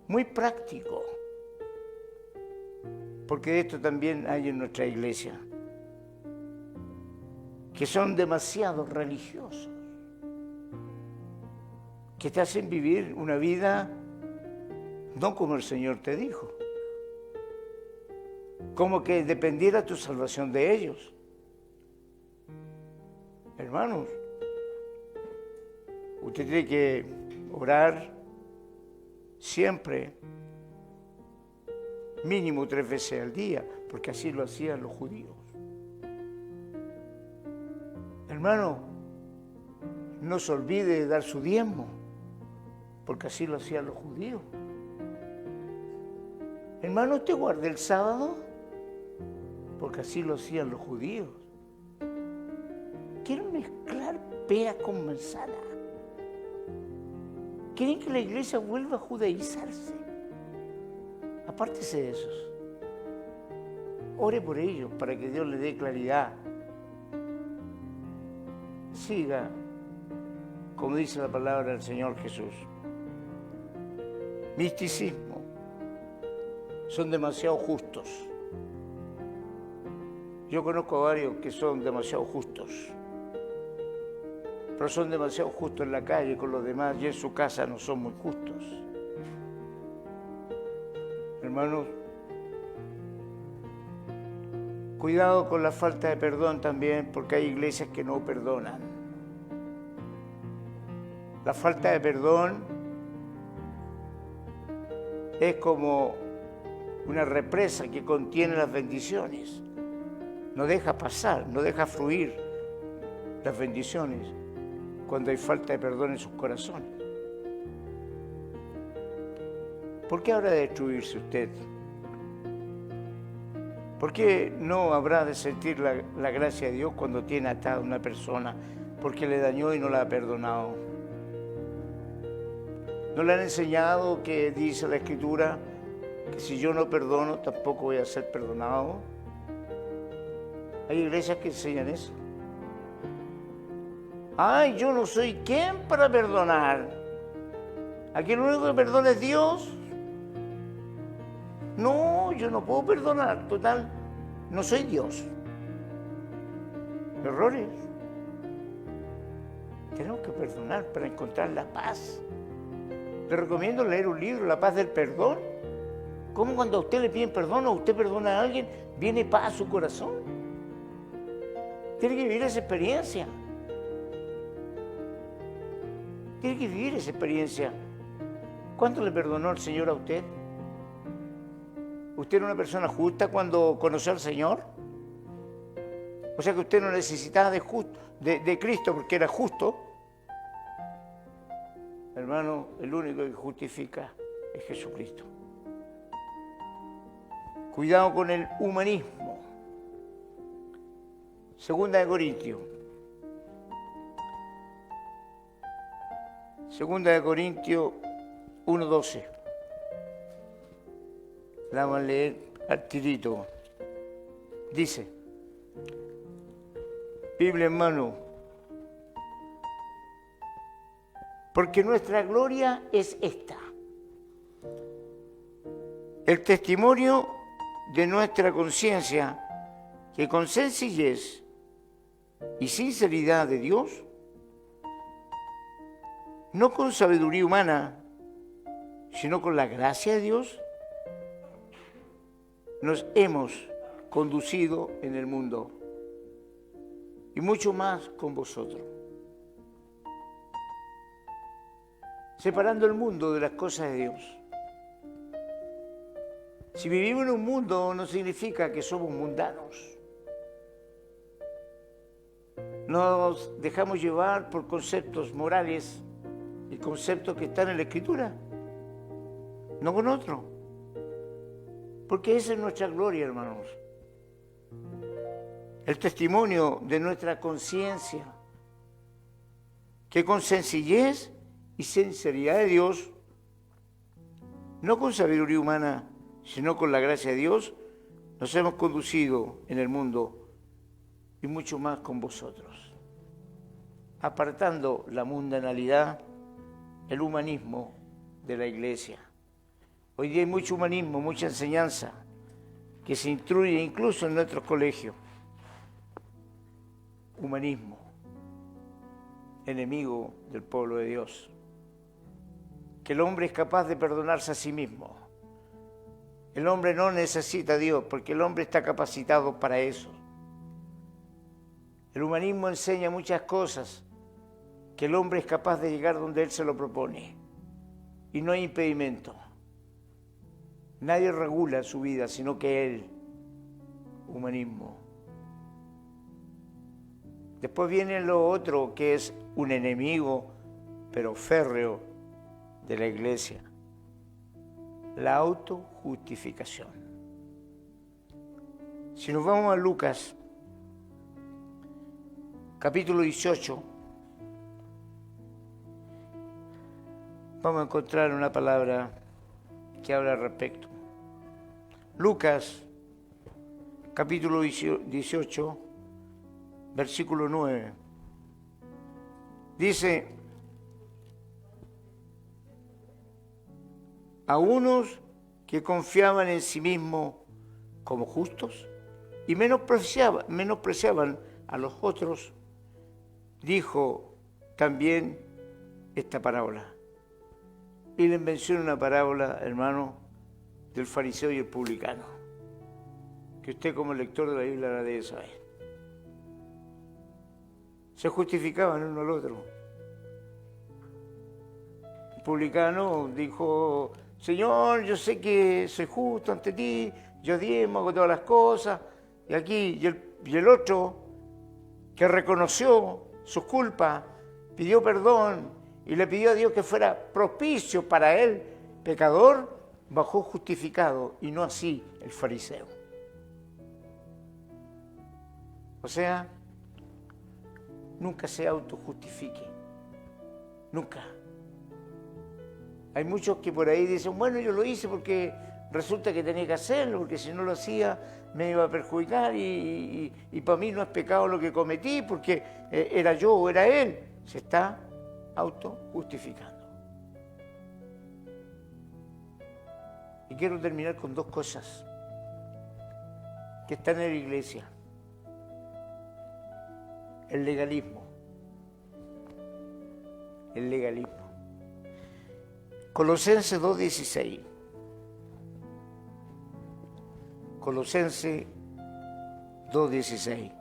Muy práctico, porque de esto también hay en nuestra iglesia, que son demasiado religiosos, que te hacen vivir una vida no como el Señor te dijo, como que dependiera tu salvación de ellos. Hermanos, usted tiene que orar siempre, mínimo 3 veces al día, porque así lo hacían los judíos. Hermano, no se olvide de dar su diezmo, porque así lo hacían los judíos. Hermano, usted guarde el sábado, porque así lo hacían los judíos. Quieren mezclar pera con manzana. Quieren que la iglesia vuelva a judaizarse. Apártese de esos. Ore por ellos para que Dios le dé claridad. Siga, como dice la palabra del Señor Jesús. Misticismo. Son demasiado justos. Yo conozco a varios que son demasiado justos. Pero son demasiado justos en la calle con los demás y en su casa no son muy justos. Hermanos, Cuidado con la falta de perdón también, porque hay iglesias que no perdonan. La falta de perdón es como una represa que contiene las bendiciones. No deja pasar, no deja fluir las bendiciones cuando hay falta de perdón en sus corazones. ¿Por qué habrá de destruirse usted? ¿Por qué no habrá de sentir la gracia de Dios cuando tiene atada a una persona porque le dañó y no la ha perdonado? ¿No le han enseñado que dice la Escritura que si yo no perdono tampoco voy a ser perdonado? Hay iglesias que enseñan eso. Ay, yo no soy quien para perdonar. Aquí el único que perdona es Dios. No, yo no puedo perdonar. Total, no soy Dios. Errores. Tenemos que perdonar para encontrar la paz. Le recomiendo leer un libro, La paz del perdón. ¿Cómo cuando a usted le piden perdón o usted perdona a alguien, viene paz a su corazón? Tiene que vivir esa experiencia. Tiene que vivir esa experiencia. ¿Cuánto le perdonó el Señor a usted? ¿Usted era una persona justa cuando conoció al Señor? O sea que usted no necesitaba de Cristo porque era justo. Hermano, el único que justifica es Jesucristo. Cuidado con el humanismo. Segunda de Corintios. Segunda de Corintios 1:12. La vamos a leer al tirito. Dice, Biblia en mano, porque nuestra gloria es esta, el testimonio de nuestra conciencia, que con sencillez y sinceridad de Dios, no con sabiduría humana, sino con la gracia de Dios, nos hemos conducido en el mundo, y mucho más con vosotros. Separando el mundo de las cosas de Dios. Si vivimos en un mundo no significa que somos mundanos. Nos dejamos llevar por conceptos morales y conceptos que están en la Escritura, no con otro. Porque esa es nuestra gloria, hermanos. El testimonio de nuestra conciencia, que con sencillez y sinceridad de Dios, no con sabiduría humana, sino con la gracia de Dios, nos hemos conducido en el mundo y mucho más con vosotros. Apartando la mundanalidad, el humanismo de la iglesia. Hoy día hay mucho humanismo, mucha enseñanza que se instruye incluso en nuestros colegios. Humanismo, enemigo del pueblo de Dios. Que el hombre es capaz de perdonarse a sí mismo. El hombre no necesita a Dios porque el hombre está capacitado para eso. El humanismo enseña muchas cosas, que el hombre es capaz de llegar donde él se lo propone y no hay impedimento. Nadie regula su vida, sino que él. Humanismo. Después viene lo otro, que es un enemigo, pero férreo, de la iglesia. La autojustificación. Si nos vamos a Lucas, capítulo 18, vamos a encontrar una palabra que habla al respecto. Lucas, capítulo 18, versículo 9. Dice, a unos que confiaban en sí mismos como justos y menospreciaban a los otros, dijo también esta parábola. Y le menciona una parábola, hermano, del fariseo y el publicano, que usted como lector de la Biblia la debe saber. Se justificaban uno al otro. El publicano dijo, Señor, yo sé que soy justo ante ti, yo diezmo, hago todas las cosas, y aquí, y el otro, que reconoció sus culpas, pidió perdón y le pidió a Dios que fuera propicio para él, pecador, bajó justificado, y no así el fariseo. O sea, nunca se autojustifique, nunca. Hay muchos que por ahí dicen, bueno, yo lo hice porque resulta que tenía que hacerlo, porque si no lo hacía me iba a perjudicar y para mí no es pecado lo que cometí porque era yo o era él. Se está autojustificando. Y quiero terminar con dos cosas que están en la iglesia. El legalismo. El legalismo. Colosenses 2:16. Colosenses 2:16.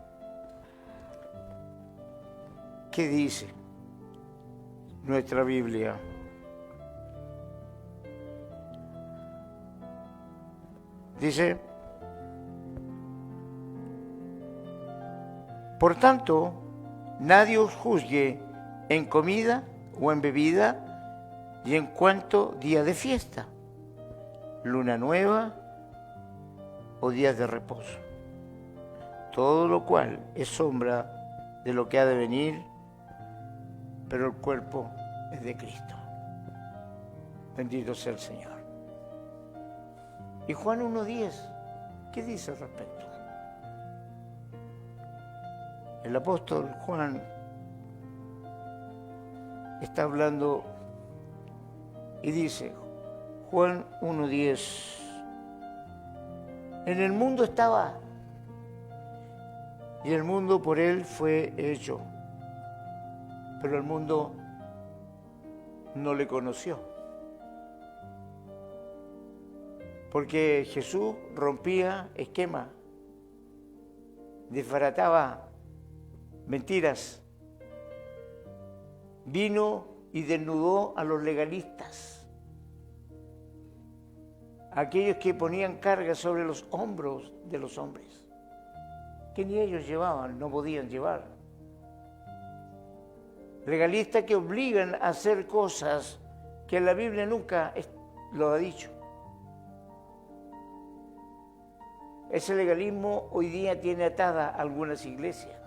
¿Qué dice nuestra Biblia? Dice, por tanto, nadie os juzgue en comida o en bebida y en cuanto día de fiesta, luna nueva o días de reposo. Todo lo cual es sombra de lo que ha de venir, pero el cuerpo es de Cristo. Bendito sea el Señor. Y Juan 1:10, ¿qué dice al respecto? El apóstol Juan está hablando y dice, Juan 1:10, en el mundo estaba, y el mundo por él fue hecho, pero el mundo no le conoció. Porque Jesús rompía esquemas, desbarataba mentiras, vino y desnudó a los legalistas, aquellos que ponían carga sobre los hombros de los hombres, que ni ellos llevaban, no podían llevar. Legalistas que obligan a hacer cosas que la Biblia nunca lo ha dicho. Ese legalismo hoy día tiene atada algunas iglesias,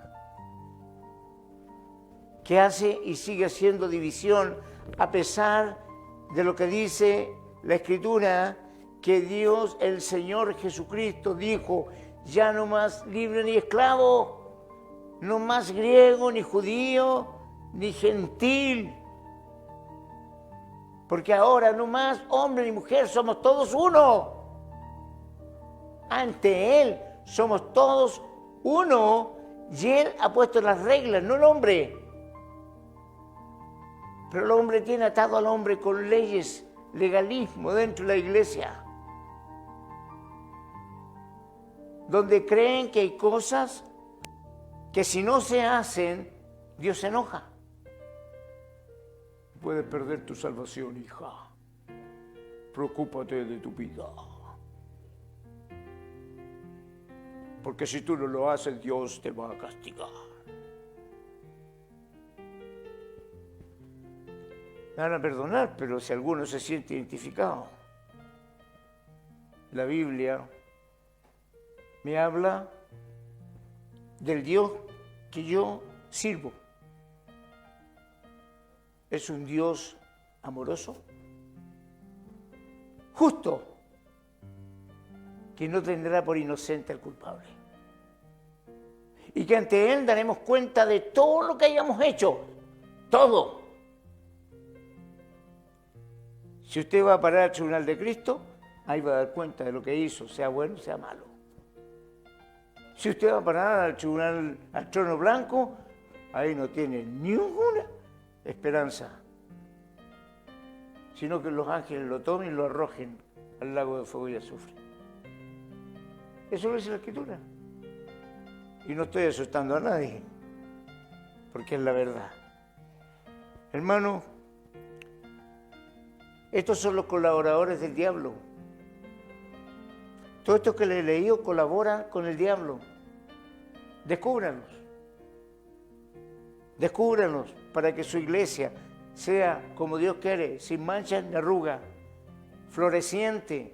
que hace y sigue haciendo división a pesar de lo que dice la Escritura, que Dios, el Señor Jesucristo, dijo, ya no más libre ni esclavo, no más griego ni judío ni gentil, porque ahora no más hombre ni mujer, somos todos uno. Ante Él somos todos uno y Él ha puesto las reglas, no el hombre. Pero el hombre tiene atado al hombre con leyes, legalismo dentro de la iglesia, donde creen que hay cosas que si no se hacen, Dios se enoja. Puedes perder tu salvación, hija. Preocúpate de tu vida. Porque si tú no lo haces, Dios te va a castigar. Me van a perdonar, pero si alguno se siente identificado, la Biblia me habla del Dios que yo sirvo. Es un Dios amoroso, justo, que no tendrá por inocente al culpable. Y que ante Él daremos cuenta de todo lo que hayamos hecho, todo. Si usted va a parar al tribunal de Cristo, ahí va a dar cuenta de lo que hizo, sea bueno, sea malo. Si usted va a parar al tribunal, al trono blanco, ahí no tiene ninguna esperanza, sino que los ángeles lo tomen y lo arrojen al lago de fuego y azufre. Eso lo dice la Escritura. Y no estoy asustando a nadie, porque es la verdad. Hermano, estos son los colaboradores del diablo. Todo esto que le he leído colabora con el diablo. Descúbranlos. Descúbranlos para que su iglesia sea como Dios quiere, sin manchas ni arruga, floreciente.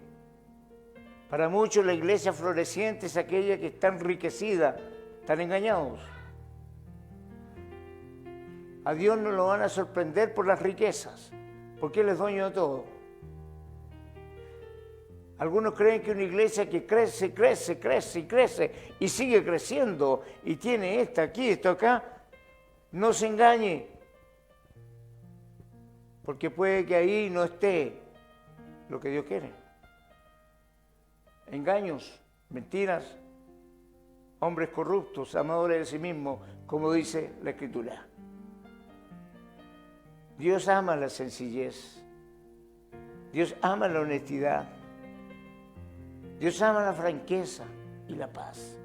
Para muchos la iglesia floreciente es aquella que está enriquecida, están engañados. A Dios no lo van a sorprender por las riquezas, porque Él es dueño de todo. Algunos creen que una iglesia que crece, crece, crece y crece y sigue creciendo y tiene esto aquí, esto acá, no se engañe, porque puede que ahí no esté lo que Dios quiere. Engaños, mentiras, hombres corruptos, amadores de sí mismos, como dice la Escritura. Dios ama la sencillez, Dios ama la honestidad, Dios ama la franqueza y la paz.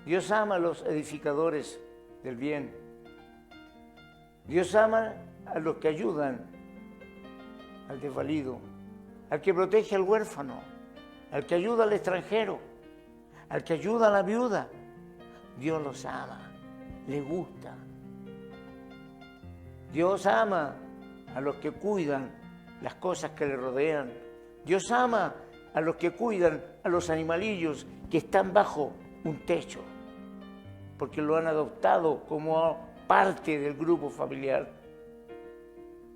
Dios ama a los edificadores del bien. Dios ama a los que ayudan al desvalido, al que protege al huérfano, al que ayuda al extranjero, al que ayuda a la viuda. Dios los ama, le gusta. Dios ama a los que cuidan las cosas que le rodean. Dios ama a los que cuidan a los animalillos que están bajo un techo, porque lo han adoptado como parte del grupo familiar.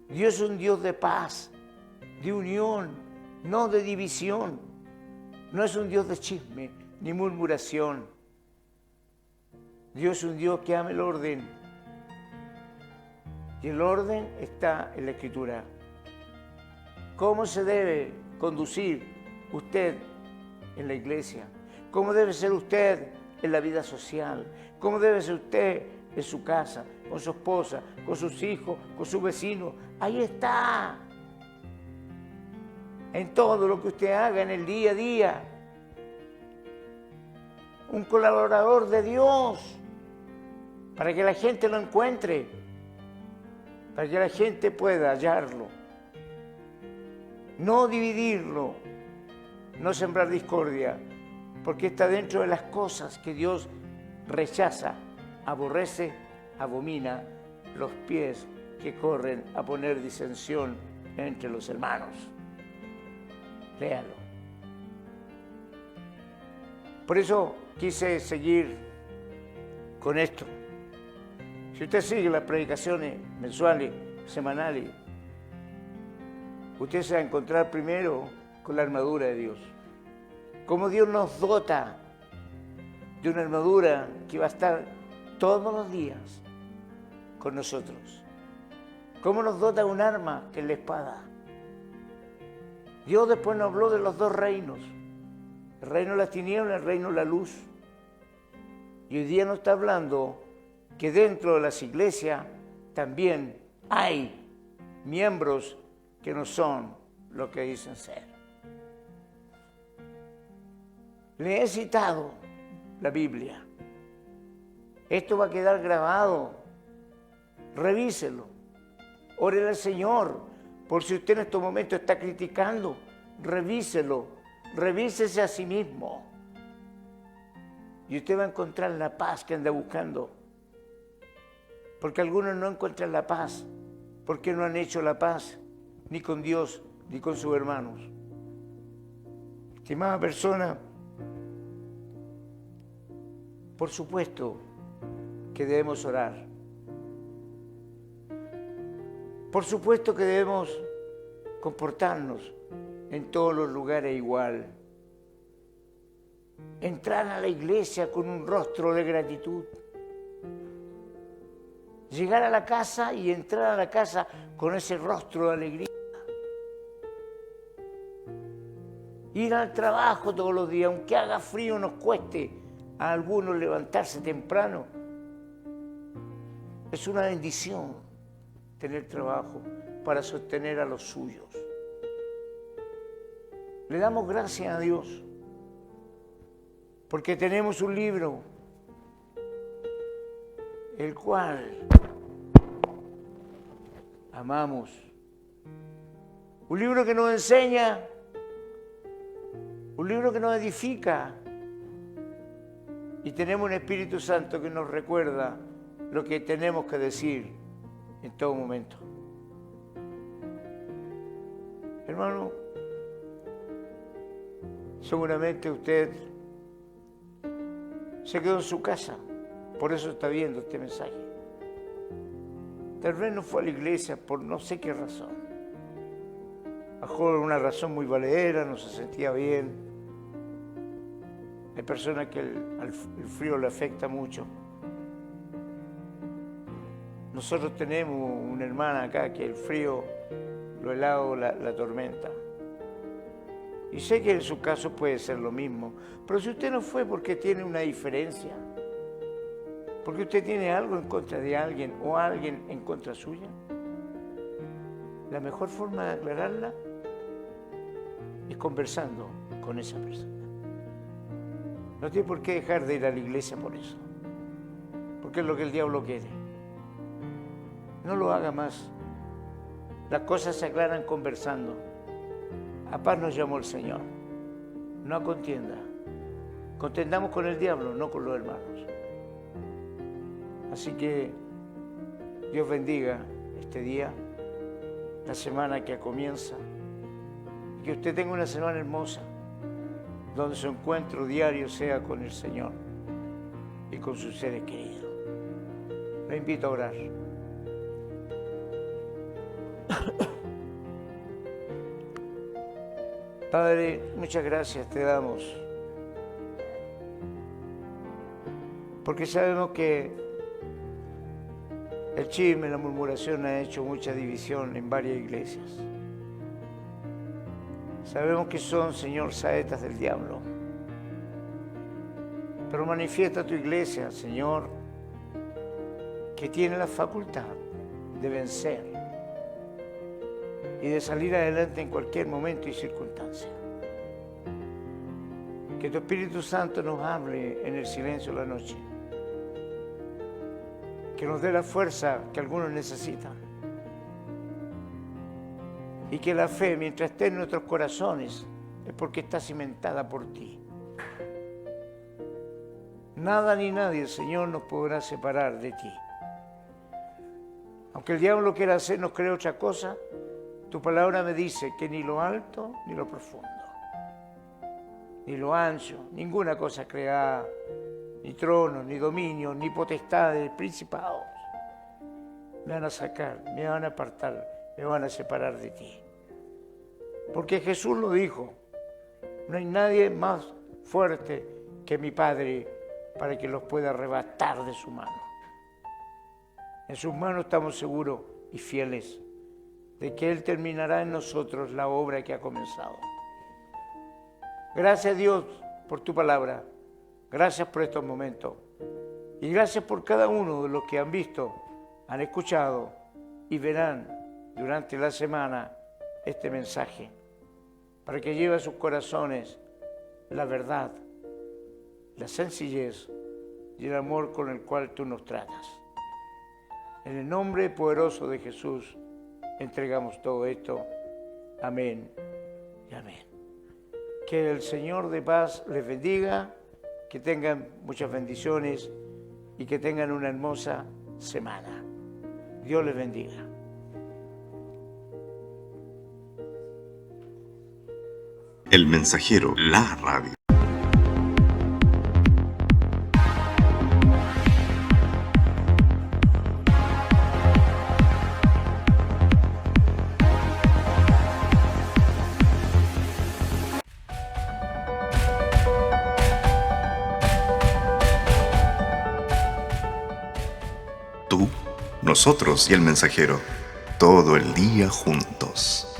Dios es un Dios de paz, de unión, no de división. No es un Dios de chisme ni murmuración. Dios es un Dios que ama el orden. Y el orden está en la Escritura. ¿Cómo se debe conducir usted en la iglesia? ¿Cómo debe ser usted en la vida social? ¿Cómo debe ser usted en su casa, con su esposa, con sus hijos, con sus vecinos? Ahí está. En todo lo que usted haga en el día a día. Un colaborador de Dios, para que la gente lo encuentre, para que la gente pueda hallarlo. No dividirlo, no sembrar discordia, porque está dentro de las cosas que Dios rechaza, aborrece, abomina, los pies que corren a poner disensión entre los hermanos. Léalo. Por eso quise seguir con esto. Si usted sigue las predicaciones mensuales, semanales, usted se va a encontrar primero con la armadura de Dios. Cómo Dios nos dota de una armadura que va a estar todos los días con nosotros. Cómo nos dota un arma que es la espada. Dios después nos habló de los dos reinos. El reino de las tinieblas, el reino de la luz. Y hoy día nos está hablando que dentro de las iglesias también hay miembros que no son lo que dicen ser. Le he citado la Biblia. Esto va a quedar grabado. Revíselo. Órele al Señor. Por si usted en estos momentos está criticando, revíselo. Revísese a sí mismo. Y usted va a encontrar la paz que anda buscando. Porque algunos no encuentran la paz, porque no han hecho la paz ni con Dios ni con sus hermanos. Estimada persona, por supuesto que debemos orar. Por supuesto que debemos comportarnos en todos los lugares igual. Entrar a la iglesia con un rostro de gratitud. Llegar a la casa y entrar a la casa con ese rostro de alegría. Ir al trabajo todos los días, aunque haga frío, nos cueste a algunos levantarse temprano. Es una bendición tener trabajo para sostener a los suyos. Le damos gracias a Dios Porque tenemos un libro, el cual amamos. Un libro que nos enseña, un libro que nos edifica. Y tenemos un Espíritu Santo que nos recuerda lo que tenemos que decir en todo momento. Hermano, seguramente usted se quedó en su casa, por eso está viendo este mensaje. Tal vez no fue a la iglesia por no sé qué razón. A lo mejor una razón muy valedera, no se sentía bien. Hay personas que el frío le afecta mucho. Nosotros tenemos una hermana acá que el frío, lo helado, la tormenta. Y sé que en su caso puede ser lo mismo. Pero si usted no fue porque tiene una diferencia, porque usted tiene algo en contra de alguien o alguien en contra suya, la mejor forma de aclararla es conversando con esa persona. No tiene por qué dejar de ir a la iglesia por eso, porque es lo que el diablo quiere. No lo haga más. Las cosas se aclaran conversando. A paz nos llamó el Señor, no a contienda. Contendamos con el diablo, no con los hermanos. Así que Dios bendiga este día, la semana que comienza, y que usted tenga una semana hermosa, donde su encuentro diario sea con el Señor y con sus seres queridos. Lo invito a orar. Padre, muchas gracias te damos, porque sabemos que el chisme, la murmuración ha hecho mucha división en varias iglesias. Sabemos que son, Señor, saetas del diablo, pero manifiesta tu iglesia, Señor, que tiene la facultad de vencer y de salir adelante en cualquier momento y circunstancia. Que tu Espíritu Santo nos hable en el silencio de la noche. Que nos dé la fuerza que algunos necesitan. Y que la fe, mientras esté en nuestros corazones, es porque está cimentada por ti. Nada ni nadie, Señor, nos podrá separar de ti. Aunque el diablo quiera hacernos creer otra cosa, tu palabra me dice que ni lo alto ni lo profundo, ni lo ancho, ninguna cosa creada, ni tronos, ni dominios, ni potestades, principados, me van a sacar, me van a apartar, me van a separar de ti. Porque Jesús lo dijo, no hay nadie más fuerte que mi Padre para que los pueda arrebatar de su mano. En sus manos estamos seguros y fieles de que Él terminará en nosotros la obra que ha comenzado. Gracias a Dios por tu palabra, gracias por estos momentos y gracias por cada uno de los que han visto, han escuchado y verán durante la semana este mensaje, para que lleve a sus corazones la verdad, la sencillez y el amor con el cual tú nos tratas. En el nombre poderoso de Jesús entregamos todo esto. Amén y amén. Que el Señor de paz les bendiga, que tengan muchas bendiciones y que tengan una hermosa semana. Dios les bendiga. El Mensajero, la radio. Tú, nosotros y el Mensajero, todo el día juntos.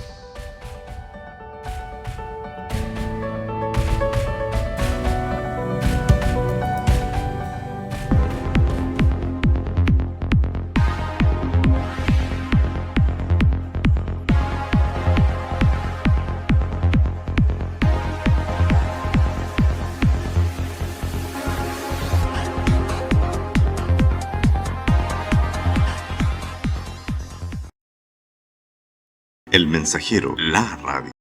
El Mensajero, la radio.